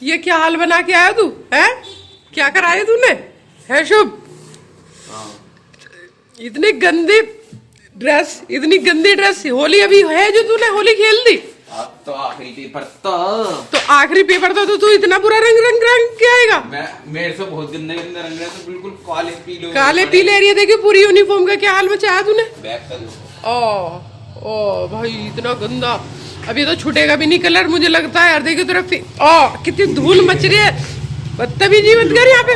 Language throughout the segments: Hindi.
ये क्या हाल बना के आया तू है? क्या कराया तूने? है शुभ? इतनी गंदी ड्रेस, इतनी गंदी ड्रेस। होली अभी है जो तूने होली खेल दी? अब तो आखिरी पेपर तो आखिरी पेपर तो तू इतना बुरा रंग रंग रंग के आएगा? मेरे से बहुत गंदे गंदे रंग रहे, तो बिल्कुल काले पीले एरिया देखिए। पूरी यूनिफॉर्म का क्या हाल मचाया तूने? बैक कर। ओ भाई इतना गंदा। अभी तो छूटेगा भी नहीं कलर मुझे लगता है यार। देखिए तेरा कितनी धूल मच रही है। बदतमीजी मत कर यहाँ पे।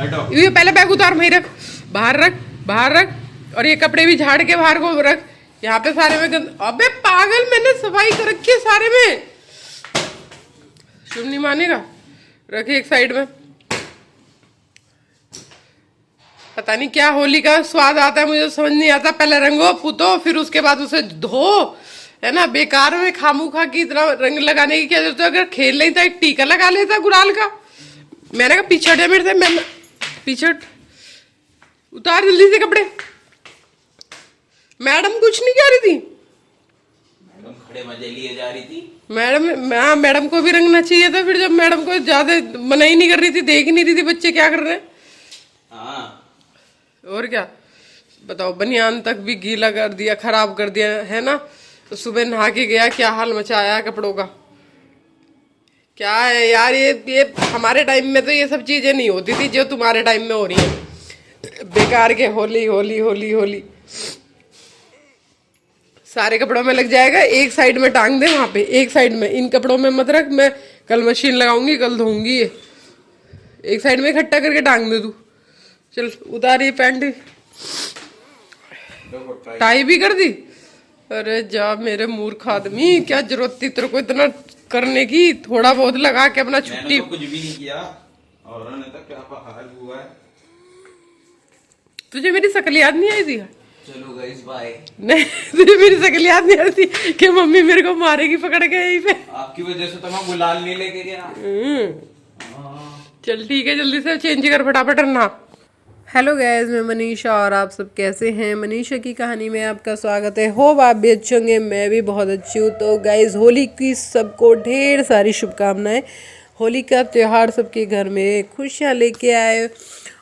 हटो। ये पहले बैग उतार, वहीं रख, बाहर रख, बाहर रख। और ये कपड़े भी झाड़ के बाहर को रख। यहाँ पे सारे में अबे पागल, मैंने सफाई कर रखी है सारे में। शुभ नहीं मानेगा। रखे एक साइड में। पता नहीं क्या होली का स्वाद आता है, मुझे समझ नहीं आता। पहले रंगो पुतो, फिर उसके बाद उसे धो, है ना। बेकार में खामूखा की इतना रंग लगाने की क्या जरूरत है? अगर खेल नहीं था एक टीका लगा लेता गुलाल का। मैंने कहा पीछे हटे मेरे से। मैंने पीछे उतार जल्दी से कपड़े। मैडम कुछ नहीं कह रही थी? मैडम खड़े मजे लिए जा रही थी। मैडम को भी रंगना चाहिए था। फिर जब मैडम को ज्यादा मना ही नहीं कर रही थी, देख ही नहीं रही थी बच्चे क्या कर रहे हैं। हाँ। और क्या बताओ, बनियान तक भी गीला कर दिया, खराब कर दिया, है ना। तो सुबह नहा के गया, क्या हाल मचाया है कपड़ों का। क्या है यार ये हमारे टाइम में तो ये सब चीजें नहीं होती थी जो तुम्हारे टाइम में हो रही है। बेकार के होली होली होली होली सारे कपड़ों में लग जाएगा। एक साइड में टांग दे, वहां पे एक साइड में। इन कपड़ों में मत रख, मैं कल मशीन लगाऊंगी, कल धोऊंगी ये। एक साइड में इकट्ठा करके टांग दे तू। चल उतार ये पैंट। टाई भी कर दी? अरे जा मेरे मूर्ख आदमी, क्या जरूरत थी तेरे को इतना करने की? थोड़ा बहुत लगा के अपना छुट्टी। तो कुछ भी नहीं किया और उन्होंने तो क्या हाल हुआ है। तुझे मेरी शक्ल याद नहीं आई थी? चलो गाइस बाय। नहीं तुझे मेरी शक्ल याद नहीं आई थी कि मम्मी मेरे को मारेगी पकड़ के यहीं पे? आपकी वजह से तो मैं गुलाल नहीं लेके गया। चल ठीक है, जल्दी से चेंज कर फटाफट ना। हेलो गाइस, मैं मनीषा और आप सब कैसे हैं? मनीषा की कहानी में आपका स्वागत है। होप आप भी अच्छे होंगे, मैं भी बहुत अच्छी हूँ। तो गाइस होली की सबको ढेर सारी शुभकामनाएं। होली का त्यौहार सबके घर में खुशियाँ लेके आए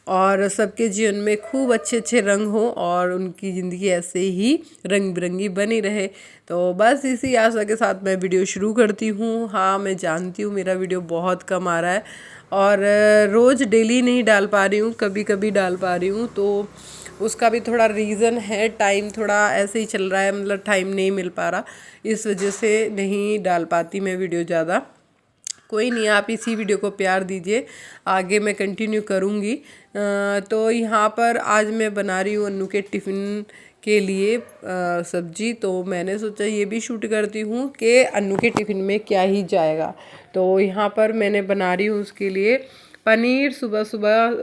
और सबके जीवन में खूब अच्छे अच्छे रंग हो और उनकी ज़िंदगी ऐसे ही रंग बिरंगी बनी रहे। तो बस इसी आशा के साथ मैं वीडियो शुरू करती हूँ। हाँ मैं जानती हूँ मेरा वीडियो बहुत कम आ रहा है और रोज़ डेली नहीं डाल पा रही हूँ, कभी कभी डाल पा रही हूँ। तो उसका भी थोड़ा रीज़न है, टाइम थोड़ा ऐसे ही चल रहा है, मतलब टाइम नहीं मिल पा रहा, इस वजह से नहीं डाल पाती मैं वीडियो ज़्यादा। कोई नहीं, आप इसी वीडियो को प्यार दीजिए, आगे मैं कंटिन्यू करूँगी। तो यहाँ पर आज मैं बना रही हूँ अन्नू के टिफ़िन के लिए सब्जी। तो मैंने सोचा ये भी शूट करती हूँ कि अन्नू के टिफ़िन में क्या ही जाएगा। तो यहाँ पर मैंने बना रही हूँ उसके लिए पनीर। सुबह सुबह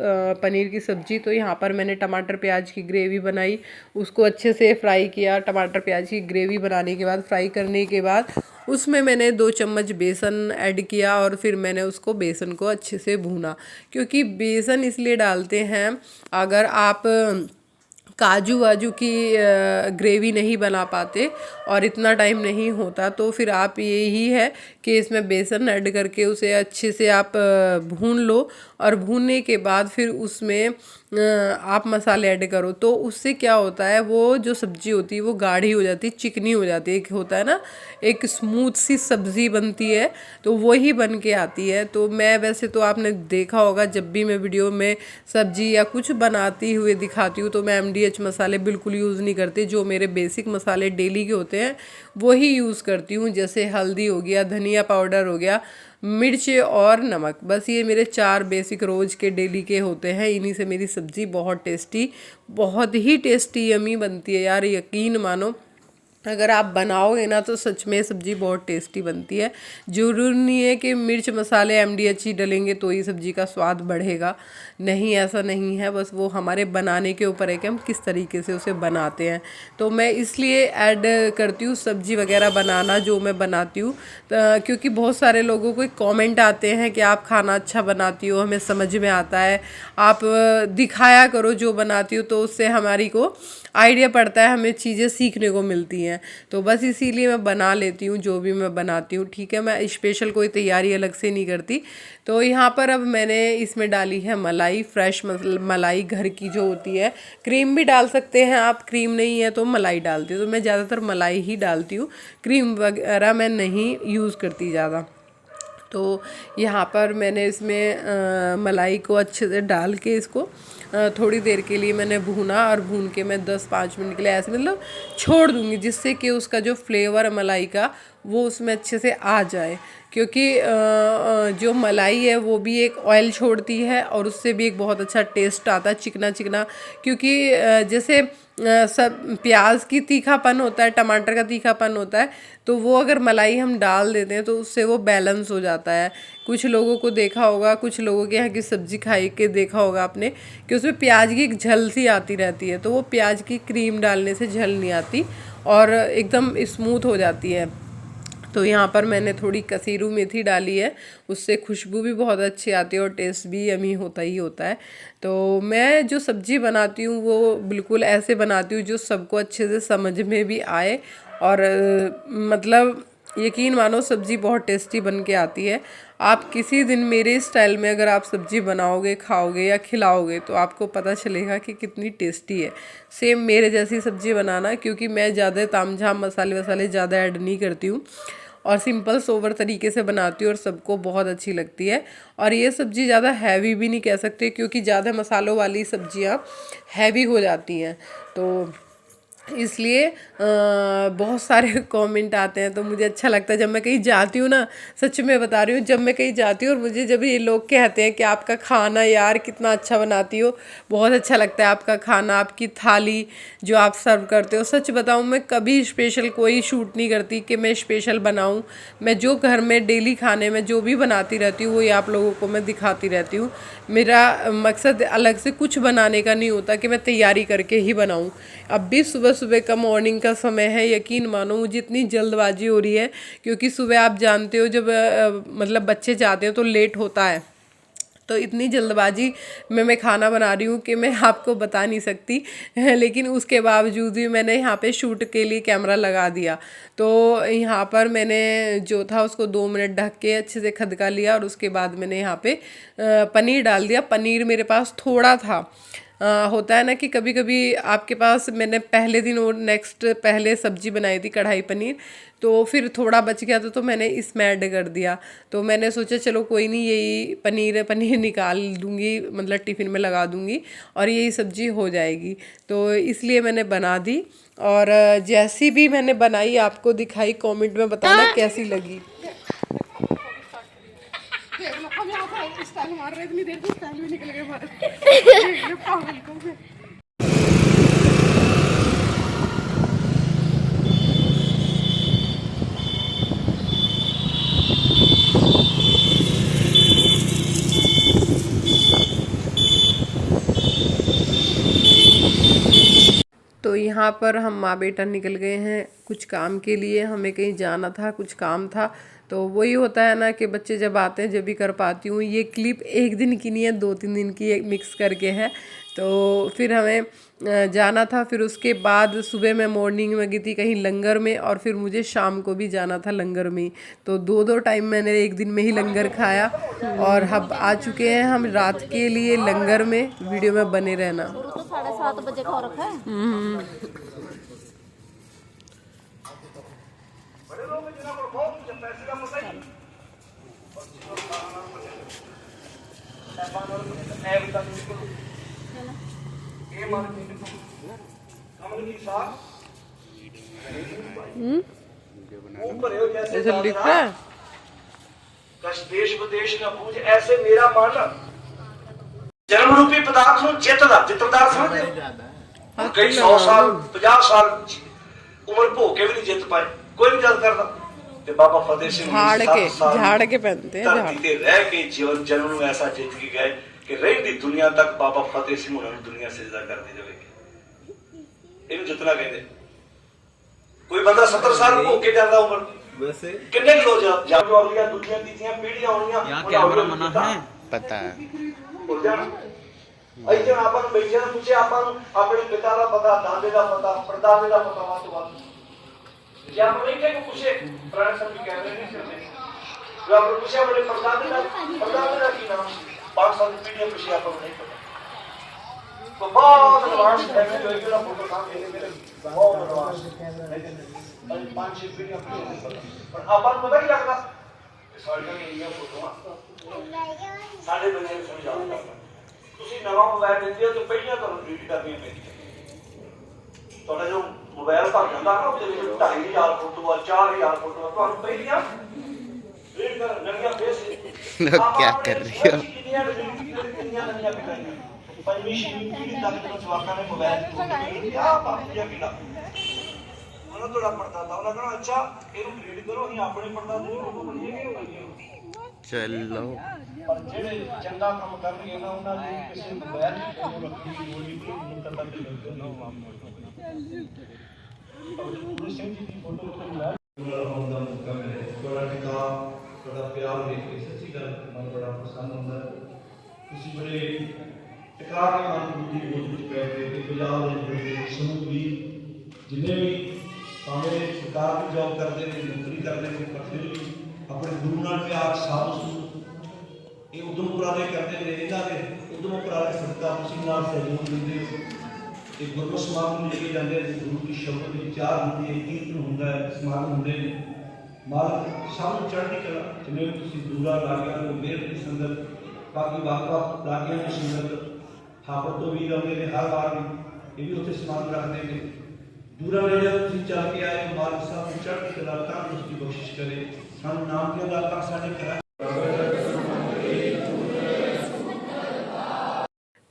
पनीर की सब्ज़ी। तो यहाँ पर मैंने टमाटर प्याज की ग्रेवी बनाई, उसको अच्छे से फ्राई किया। टमाटर प्याज की ग्रेवी बनाने के बाद, फ्राई करने के बाद उसमें मैंने 2 चम्मच बेसन ऐड किया और फिर मैंने उसको बेसन को अच्छे से भूना। क्योंकि बेसन इसलिए डालते हैं, अगर आप काजू वाजू की ग्रेवी नहीं बना पाते और इतना टाइम नहीं होता, तो फिर आप यही है कि इसमें बेसन ऐड करके उसे अच्छे से आप भून लो और भूनने के बाद फिर उसमें आप मसाले ऐड करो। तो उससे क्या होता है, वो जो सब्ज़ी होती है वो गाढ़ी हो जाती है, चिकनी हो जाती है। एक होता है ना, एक स्मूथ सी सब्ज़ी बनती है, तो वही बन के आती है। तो मैं वैसे तो आपने देखा होगा, जब भी मैं वीडियो में सब्ज़ी या कुछ बनाती हुए दिखाती हूँ तो मैं MDH मसाले बिल्कुल यूज़ नहीं करती। जो मेरे बेसिक मसाले डेली के होते हैं वही यूज़ करती हूँ, जैसे हल्दी हो गया, धनिया पाउडर हो गया, मिर्च और नमक। बस ये मेरे 4 बेसिक रोज़ के डेली के होते हैं। इन्हीं से मेरी सब्ज़ी बहुत टेस्टी, बहुत ही टेस्टी यमी बनती है यार, यकीन मानो। अगर आप बनाओगे ना तो सच में सब्ज़ी बहुत टेस्टी बनती है। ज़रूरी नहीं है कि मिर्च मसाले MDH ही डलेंगे तो ही सब्ज़ी का स्वाद बढ़ेगा, नहीं ऐसा नहीं है। बस वो हमारे बनाने के ऊपर है कि हम किस तरीके से उसे बनाते हैं। तो मैं इसलिए ऐड करती हूँ सब्ज़ी वगैरह बनाना जो मैं बनाती हूँ, क्योंकि बहुत सारे लोगों को कमेंट आते हैं कि आप खाना अच्छा बनाती हो, हमें समझ में आता है, आप दिखाया करो जो बनाती हो, तो उससे हमारी को आइडिया पड़ता है, हमें चीज़ें सीखने को मिलती हैं। हैं, तो बस इसीलिए मैं बना लेती हूँ जो भी मैं बनाती हूँ, ठीक है। मैं स्पेशल कोई तैयारी अलग से नहीं करती। तो यहाँ पर अब मैंने इसमें डाली है मलाई, फ्रेश मलाई घर की जो होती है। क्रीम भी डाल सकते हैं आप, क्रीम नहीं है तो मलाई डालती हूँ। तो मैं ज़्यादातर मलाई ही डालती हूँ, क्रीम वगैरह मैं नहीं यूज़ करती ज़्यादा। तो यहाँ पर मैंने इसमें मलाई को अच्छे से डाल के इसको थोड़ी देर के लिए मैंने भूना, और भून के मैं 10-5 मिनट के लिए ऐसे मतलब छोड़ दूँगी, जिससे कि उसका जो फ्लेवर है मलाई का वो उसमें अच्छे से आ जाए। क्योंकि जो मलाई है वो भी एक ऑयल छोड़ती है, और उससे भी एक बहुत अच्छा टेस्ट आता है, चिकना चिकना। क्योंकि जैसे सब प्याज की तीखापन होता है, टमाटर का तीखापन होता है, तो वो अगर मलाई हम डाल देते हैं तो उससे वो बैलेंस हो जाता है। कुछ लोगों को देखा होगा, कुछ लोगों के यहाँ की सब्ज़ी खाई के देखा होगा आपने कि उसमें प्याज की एक झल सी आती रहती है, तो वो प्याज की क्रीम डालने से झल नहीं आती और एकदम स्मूथ हो जाती है। तो यहाँ पर मैंने थोड़ी कसीरू मेथी डाली है, उससे खुशबू भी बहुत अच्छी आती है और टेस्ट भी यमी होता ही होता है। तो मैं जो सब्ज़ी बनाती हूँ वो बिल्कुल ऐसे बनाती हूँ जो सबको अच्छे से समझ में भी आए, और मतलब यकीन मानो सब्ज़ी बहुत टेस्टी बन के आती है। आप किसी दिन मेरे स्टाइल में अगर आप सब्ज़ी बनाओगे, खाओगे या खिलाओगे, तो आपको पता चलेगा कि कितनी टेस्टी है। सेम मेरे जैसी सब्ज़ी बनाना, क्योंकि मैं ज़्यादा तामझाम मसाले वसाले ज़्यादा ऐड नहीं करती हूँ और सिंपल सोबर तरीके से बनाती हूँ, और सबको बहुत अच्छी लगती है। और ये सब्ज़ी ज़्यादा हैवी भी नहीं कह सकते, क्योंकि ज़्यादा मसालों वाली सब्ज़ियाँ हैवी हो जाती हैं। तो इसलिए बहुत सारे कमेंट आते हैं, तो मुझे अच्छा लगता है जब मैं कहीं जाती हूँ ना, सच में बता रही हूँ, जब मैं कहीं जाती हूँ और मुझे जब ये लोग कहते हैं कि आपका खाना यार कितना अच्छा बनाती हो, बहुत अच्छा लगता है आपका खाना, आपकी थाली जो आप सर्व करते हो। सच बताऊँ, मैं कभी स्पेशल कोई शूट नहीं करती कि मैं स्पेशल बनाऊँ। मैं जो घर में डेली खाने में जो भी बनाती रहती हूँ वही आप लोगों को मैं दिखाती रहती हूँ। मेरा मकसद अलग से कुछ बनाने का नहीं होता कि मैं तैयारी करके ही बनाऊँ। अब भी सुबह सुबह का मॉर्निंग का समय है, यकीन मानो मुझे इतनी जल्दबाजी हो रही है, क्योंकि सुबह आप जानते हो जब मतलब बच्चे जाते हैं तो लेट होता है। तो इतनी जल्दबाजी में मैं खाना बना रही हूँ कि मैं आपको बता नहीं सकती। लेकिन उसके बावजूद भी मैंने यहाँ पे शूट के लिए कैमरा लगा दिया। तो यहाँ पर मैंने जो था उसको 2 मिनट ढक के अच्छे से खदका लिया, और उसके बाद मैंने यहाँ पे पनीर डाल दिया। पनीर मेरे पास थोड़ा था। होता है ना कि कभी कभी आपके पास, मैंने पहले दिन और नेक्स्ट पहले सब्जी बनाई थी कढ़ाई पनीर, तो फिर थोड़ा बच गया तो मैंने इसमें ऐड कर दिया। तो मैंने सोचा चलो कोई नहीं, यही पनीर निकाल दूंगी, मतलब टिफ़िन में लगा दूंगी और यही सब्जी हो जाएगी। तो इसलिए मैंने बना दी, और जैसी भी मैंने बनाई आपको दिखाई, कमेंट में बताना कैसी लगी। मार रहे, इतनी देर में स्टाइल भी निकल गया पागल को। तो यहाँ पर हम माँ बेटा निकल गए हैं कुछ काम के लिए, हमें कहीं जाना था, कुछ काम था। तो वही होता है ना कि बच्चे जब आते हैं जब भी कर पाती हूँ। ये क्लिप एक दिन की नहीं है, 2-3 दिन की एक मिक्स करके है। तो फिर हमें जाना था, फिर उसके बाद सुबह मैं मॉर्निंग में गई थी कहीं लंगर में, और फिर मुझे शाम को भी जाना था लंगर में। तो 2-2 टाइम मैंने एक दिन में ही लंगर खाया, और अब आ चुके हैं हम रात के लिए लंगर में। वीडियो में बने रहना। तो 7:30 बजे खा रखा है। ऐसा लिख रहा है, देश विदेश न पूज ऐसे मेरा मन जन्म रूपी पदार्थ ਨੂੰ ਜਿੱਤਦਾ ਸਮਝਦੇ ਕਈ 100 ਸਾਲ 50 ਸਾਲ ਉਮਰ ਭੋਗ ਕੇ ਵੀ ਨਹੀਂ ਜਿੱਤ ਪਾਏ, ਕੋਈ ਨਹੀਂ ਜਦ ਕਰਦਾ। ਤੇ ਬਾਬਾ ਫਤਿਹ ਸਿੰਘ झाड़ के पहनते हैं, ਧਰਤੀ ਤੇ ਰਹਿ ਕੇ ਜੀਵਨ ਜਨਮ ਨੂੰ ਐਸਾ ਜਿੱਤ ਕੇ ਗਏ ਕਿ ਰਹਿੰਦੀ ਦੁਨੀਆ ਤੱਕ ਬਾਬਾ ਫਤਿਹ ਸਿੰਘ ਉਹਨਾਂ ਨੂੰ ਦੁਨੀਆ ਸਜਦਾ ਕਰਦੀ ਜਾਵੇਗੀ। ਇਹਨੂੰ ਜਿੱਤਣਾ ਕਹਿੰਦੇ। ਕੋਈ ਬੰਦਾ 70 ਸਾਲ ਭੋਗ ਕੇ ਜਾਂਦਾ ਉਮਰ, वैसे कितने लोग जब और दुनिया की पीढ़ियां होंगी, यहाँ कैमरा मना है पता है। ऐसे आपन बैठे पूछे आपन अपने पिता का पता, दादे का पता, परदादे का पता, बात क्या आप नहीं थे पूछे पुराने समय के कैमरे नहीं चलते जो आपने पूछा बड़े प्रसाद का की नाम 5 साल की पीढ़ी पूछे आपको नहीं पता तो बहुत एडवांस कैमरे जो है ना फोटो काम लेने मेरे बहुत एडवांस लेकिन 5-6 पीढ़ी आपको नहीं पता पर आपको पता ही लगता साढ़े का इंडिया फोटो साढ़े बजे समझा ਤੁਸੀਂ ਨਵਾਂ ਮੋਬਾਈਲ ਲੈਂਦੇ ਹੋ ਤਾਂ ਪਹਿਲਾਂ ਤੁਹਾਨੂੰ ਡਿਲੀਟ ਕਰਨੀਆਂ ਪੈਂਦੀਆਂ ਤੁਹਾਡਾ ਜੋ ਮੋਬਾਈਲ ਭਰ ਜਾਂਦਾ ਨਾ ਉਹਦੇ ਵਿੱਚ 2500 ਫੋਟੋ ਆ 4000 ਫੋਟੋ ਤੁਹਾਨੂੰ ਪਹਿਲੀਆਂ ਡਿਲੀਟ ਕਰ ਨਵੀਆਂ ਫੇਸ लोग क्या कर रही हो ਪੰਜਵੀਂ ਛੇਵੀਂ ਪੀੜ੍ਹੀ ਤੱਕ ਜਦੋਂ ਜਵਾਕਾਂ ਨੇ ਮੋਬਾਈਲ ਕੀ ਆ ਪਾਪੀਆ ਕਿਲਾ ਉਹਨਾਂ ਤੁਹਾਡਾ ਪੜਦਾਦਾ ਉਹਨਾਂ ਕਹਿੰਦਾ ਅੱਛਾ ਇਹਨੂੰ ਡਿਲੀਟ ਕਰੋ ਅਸੀਂ ਆਪਣੇ ਪੜਦਾਦੇ ਦੀ ਫੋਟੋ ਬਣੀਏ चलो ਪਰ ਜਿਹੜੇ ਚੰਗਾ ਕੰਮ ਕਰਨਗੇ ਨਾ ਉਹਨਾਂ ਦੀ ਕਿਸੇ ਮੋਬਾਈਲ ਦੀ ਫੋਟੋ ਰੱਖਣੀ ਹੋਣੀ ਨਹੀਂ ਕਰਦਾ ਤੇ ਗੁਰੂ ਸਿੰਘ ਜੀ ਦੀ ਫੋਟੋ ਉੱਤੇ ਲਾ ਹੋਣ ਦਾ ਮੌਕਾ ਮਿਲੇ ਤੁਹਾਡਾ ਟਿਕਾ ਤੁਹਾਡਾ ਪਿਆਰ ਦੇਖ ਕੇ ਸੱਚੀ ਗੱਲ ਮਨ ਬੜਾ ਪ੍ਰਸੰਨ ਹੁੰਦਾ ਤੁਸੀਂ ਬੜੇ ਟਿਕਾ ਕੇ ਮਨ ਬੁੱਧੀ ਬੋਲ ਵਿੱਚ ਬੈਠੇ ਤੇ ਪੰਜਾਬ ਦੇ ਸਮੂਹ ਵੀ ਜਿੰਨੇ ਵੀ ਭਾਵੇਂ ਸਰਕਾਰ ਦੀ ਜੌਬ ਕਰਦੇ ਨੇ ਨੌਕਰੀ ਕਰਦੇ ਨੇ ਪਰ ਫਿਰ ਵੀ ਆਪਣੇ ਗੁਰੂ ਨਾਲ ਪਿਆਰ ਸਾਧ ਇਹ ਉਦਮ ਉਪਰਾਲੇ ਕਰਦੇ ਨੇ ਇਹਨਾਂ ਦੇ ਉਦਮ ਉਪਰਾਲੇ ਸਦਕਾ ਤੁਸੀਂ ਨਾਲ ਸਹਿਯੋਗ ਦਿੰਦੇ ਹੋ ਤੇ ਗੁਰੂ ਸਮਾਗਮ ਨੂੰ ਲੈ ਕੇ ਜਾਂਦੇ ਨੇ ਗੁਰੂ ਦੀ ਸ਼ਬਦ ਦੀ ਚਾਰ ਹੁੰਦੀ ਹੈ ਕੀਰਤਨ ਹੁੰਦਾ ਹੈ ਸਮਾਗਮ ਹੁੰਦੇ ਨੇ ਮਾਲਕ ਸਭ ਨੂੰ ਚੜ੍ਹਦੀ ਕਲਾ ਜਿਵੇਂ ਤੁਸੀਂ ਦੂਰਾ ਲਾਗਿਆਂ ਨੂੰ ਮਿਹਰ ਦੀ ਸੰਗਤ ਬਾਕੀ ਵੱਖ-ਵੱਖ ਲਾਗਿਆਂ ਦੀ ਸੰਗਤ ਹਾਪੜ ਤੋਂ ਵੀ ਆਉਂਦੇ ਨੇ ਹਰ ਵਾਰ ਇਹ ਵੀ ਉੱਥੇ ਸਮਾਗਮ ਰੱਖਦੇ ਨੇ ਦੂਰਾ ਨੇੜੇ ਤੁਸੀਂ ਚੱਲ ਕੇ ਆਏ ਮਾਲਕ ਸਾਹਿਬ ਨੂੰ ਚੜ੍ਹਦੀ ਕਲਾ ਤੰਦਰੁਸਤੀ ਬਖਸ਼ਿਸ਼ ਕਰੇ ਸਾਨੂੰ ਨਾਮ ਦੀ ਅਦਾ ਕਰ ਸਾਡੇ ਘਰਾਂ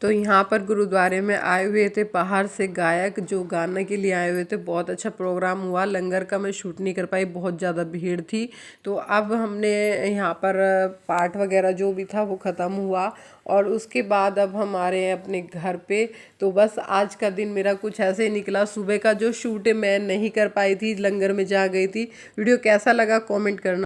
तो यहाँ पर गुरुद्वारे में आए हुए थे बाहर से गायक जो गाने के लिए आए हुए थे। बहुत अच्छा प्रोग्राम हुआ। लंगर का मैं शूट नहीं कर पाई, बहुत ज़्यादा भीड़ थी। तो अब हमने यहाँ पर पाठ वगैरह जो भी था वो ख़त्म हुआ और उसके बाद अब हम आ रहे हैं अपने घर पे। तो बस आज का दिन मेरा कुछ ऐसे ही निकला। सुबह का जो शूट है मैं नहीं कर पाई थी, लंगर में जा गई थी। वीडियो कैसा लगा कमेंट करना।